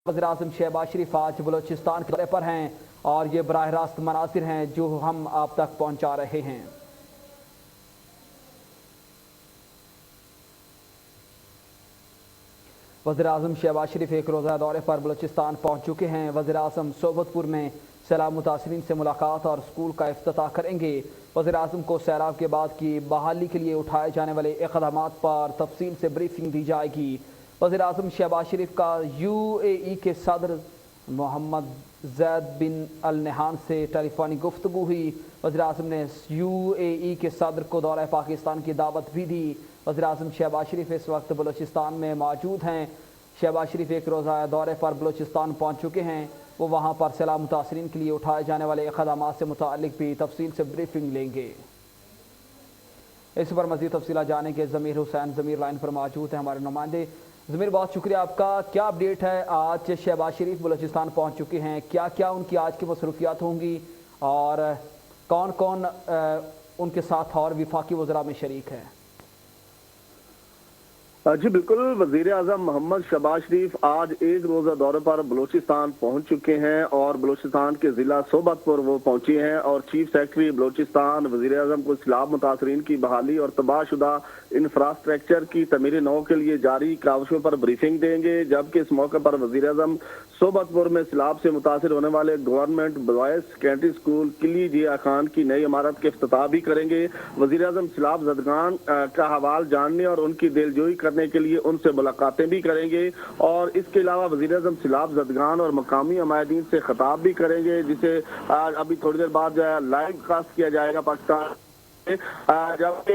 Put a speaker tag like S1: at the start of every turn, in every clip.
S1: वज़ीर-ए-आज़म शहबाज शरीफ आज बलूचिस्तान के दौरे पर हैं और ये बराह रास्त मनासिर हैं जो हम आप तक पहुंचा रहे हैं। वज़ीर-ए-आज़म शहबाज शरीफ एक रोज़ा दौरे पर बलूचिस्तान पहुंच चुके हैं। वज़ीर-ए-आज़म सोबतपुर में सैलाब मुतासरीन से मुलाकात और स्कूल का इफ्तिताह करेंगे। वज़ीर-ए-आज़म को सैलाब के बाद की बहाली के लिए उठाए जाने वाले इक़दामात पर तफसील से ब्रीफिंग दी जाएगी। वज़ीर-ए-आज़म शहबाज शरीफ का UAE के सदर मोहम्मद ज़ैद बिन अल नहान से टेलीफोनिक गुफ्तगू हुई। वज़ीर-ए-आज़म ने UAE के सदर को दौरा पाकिस्तान की दावत भी दी। वज़ीर-ए-आज़म शहबाज शरीफ इस वक्त बलूचिस्तान में मौजूद हैं। शहबाज शरीफ एक रोज़ा दौरे पर बलूचिस्तान पहुँच चुके हैं। वो वहाँ पर सैलाब मुतासरीन के लिए उठाए जाने वाले इक़दामात से मुताल्लिक़ भी तफसील से ब्रीफिंग लेंगे। इस पर मज़ीद तफसीलात जाने के ज़मीर हुसैन ज़मीर लाइन पर मौजूद हैं हमारे नुमाइंदे। ज़मीर, बहुत शुक्रिया आपका। क्या अपडेट है? आज शहबाज शरीफ बलूचिस्तान पहुँच चुके हैं, क्या क्या उनकी आज की मसरूफियात होंगी और कौन कौन उनके साथ और विफाकी वज़रा में शरीक है?
S2: जी बिल्कुल, वज़ीर-ए-आज़म मोहम्मद शहबाज शरीफ आज एक रोज़ा दौरे पर बलूचिस्तान पहुंच चुके हैं और बलूचिस्तान के ज़िला सोबतपुर वो पहुंचे हैं और चीफ सेक्रेटरी बलूचिस्तान वज़ीर-ए-आज़म को सैलाब मुतासरीन की बहाली और तबाहशुदा इंफ्रास्ट्रक्चर की तमीर नौ के लिए जारी काविशों पर ब्रीफिंग देंगे। जबकि इस मौके पर वज़ीर-ए-आज़म सोबतपुर में सैलाब से मुतासर होने वाले गवर्नमेंट बॉयज सेकेंडरी स्कूल किली जिया खान की नई इमारत के इफ्तिताह भी करेंगे। वज़ीर-ए-आज़म सैलाब ज़दगान का हवाल जानने और उनकी दिलजोई करने के लिए उनसे मुलाकातें भी करेंगे और इसके अलावा वज़ीर-ए-आज़म सैलाब ज़दगान और मकामी अमायदीन से खिताब भी करेंगे, जिसे अभी थोड़ी देर बाद जो है लाइव कास्ट किया जाएगा पाकिस्तान। जबकि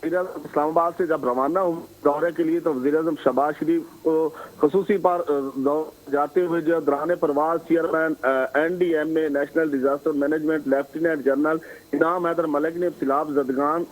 S2: इस्लामाबाद से जब रवाना हूँ दौरे के लिए तो वज़ीर-ए-आज़म शहबाज शरीफ को खसूसी पर जाते हुए जो दौरान परवाज chairman NDMA national disaster management lieutenant general Inam Haider Malik ने सैलाब ज़दगान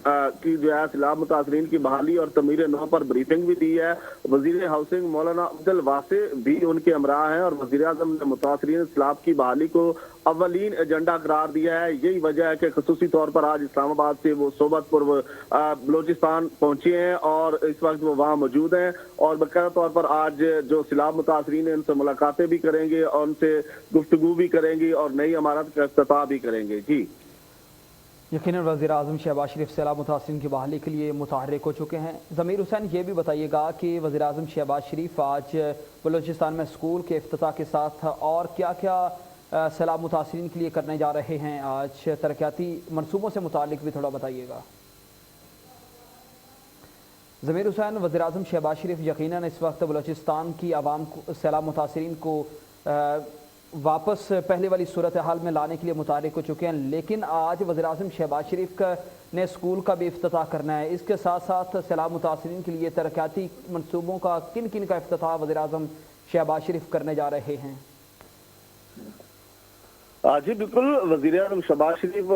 S2: की जो है सैलाब मुतासरीन की बहाली और तमीर नौ पर ब्रीफिंग भी दी है। वज़ीर हाउसिंग मौलाना अब्दुल वासे भी उनके हमरा हैं और वज़ीर-ए-आज़म ने मुतासरीन सैलाब की बहाली को अव्वलीन एजेंडा करार दिया है। यही वजह है कि खसूसी तौर पर आज इस्लामाबाद से वो सोबतपुर बलूचिस्तान पहुंचे हैं और इस वक्त वो वहाँ मौजूद हैं और बाकायदा तौर पर आज जो सैलाब मुतासरीन हैं उनसे मुलाकातें भी करेंगे और उनसे गुफ्तगू भी करेंगे और नई इमारत का इफ्तिताह भी करेंगे। जी
S1: यकीनन वज़ीर-ए-आज़म शहबाज शरीफ सैलाब मुतासरीन की बहाली के लिए मुतहर्रिक हो चुके हैं। ज़मीर हुसैन, ये भी बताइएगा कि वज़ीर-ए-आज़म शहबाज शरीफ आज बलूचिस्तान में स्कूल के इफ्तिताह के साथ और क्या क्या सैलाब मुतासरीन के लिए करने जा रहे हैं? आज तरक्याती मनसूबों से मुतालिक भी थोड़ा बताइएगा। ज़मीर हुसैन, वज़ीर-ए-आज़म शहबाज शरीफ यकीनन इस वक्त बलूचिस्तान की आवाम को सैलाब मुतासरीन को वापस पहले वाली सूरत हाल में लाने के लिए मुतारिक हो चुके हैं, लेकिन आज वज़ीर-ए-आज़म शहबाज शरीफ ने स्कूल का भी इफ्तिताह करना है। इसके साथ साथ सैलाब मुतासरीन के लिए तरक्याती मनसूबों का किन किन का इफ्तिताह वज़ीर-ए-आज़म शहबाज शरीफ करने जा रहे हैं?
S2: जी बिल्कुल, वज़ीर-ए-आज़म शहबाज शरीफ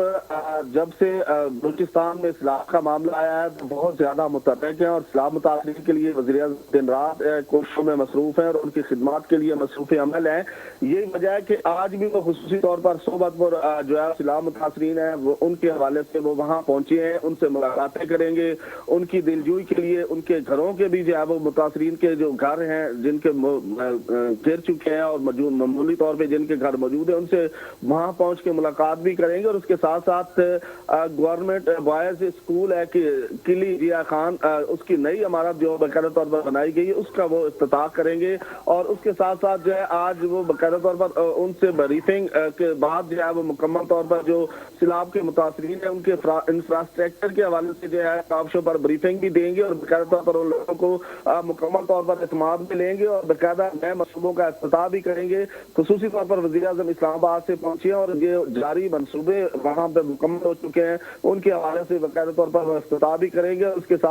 S2: जब से बलूचिस्तान में सैलाब का मामला आया है तो बहुत ज्यादा मुतहर्रिक है और सैलाब मुतासरीन के लिए वज़ीर-ए-आज़म दिन रात कोशिशों में मसरूफ है और उनकी खिदमत के लिए मसरूफ अमल है। यही वजह है कि आज भी वो खुसूसी तौर पर सोबतपुर जो है सैलाब मुतासरीन है वो उनके हवाले से वो वहाँ पहुंचे हैं, उनसे मुलाकातें करेंगे, उनकी दिलजोई के लिए उनके घरों के भी जो है वो मुतासरीन के जो घर हैं जिनके गिर चुके हैं और मामूली तौर पर जिनके घर मौजूद है उनसे वहां पहुंच के मुलाकात भी करेंगे और उसके साथ साथ गवर्नमेंट बॉयज स्कूल है कि किली जिया खान उसकी नई इमारत जो बाकायदा तौर पर बनाई गई है उसका वो इफ्तिताह करेंगे और उसके साथ साथ जो है आज वो बाकायदा तौर पर उनसे ब्रीफिंग के बाद जो है वो मुकम्मल तौर पर जो सैलाब के मुतासरीन है उनके इंफ्रास्ट्रक्चर के हवाले से जो है काविशों पर ब्रीफिंग भी देंगे और बाकायदा तौर पर उन लोगों को मुकम्मल तौर पर एतमाद में लेंगे और बाकायदा नए मनसूबों का इफ्तिताह भी करेंगे। खुसूसी तौर पर वज़ीर-ए-आज़म इस्लामाबाद से पहुंचे और ये जारी मंसूबे वहां पे मुकम्मल हो चुके हैं, उनके हवाले से बाकायदा तौर पर इफ्तिताह भी करेंगे। उसके साथ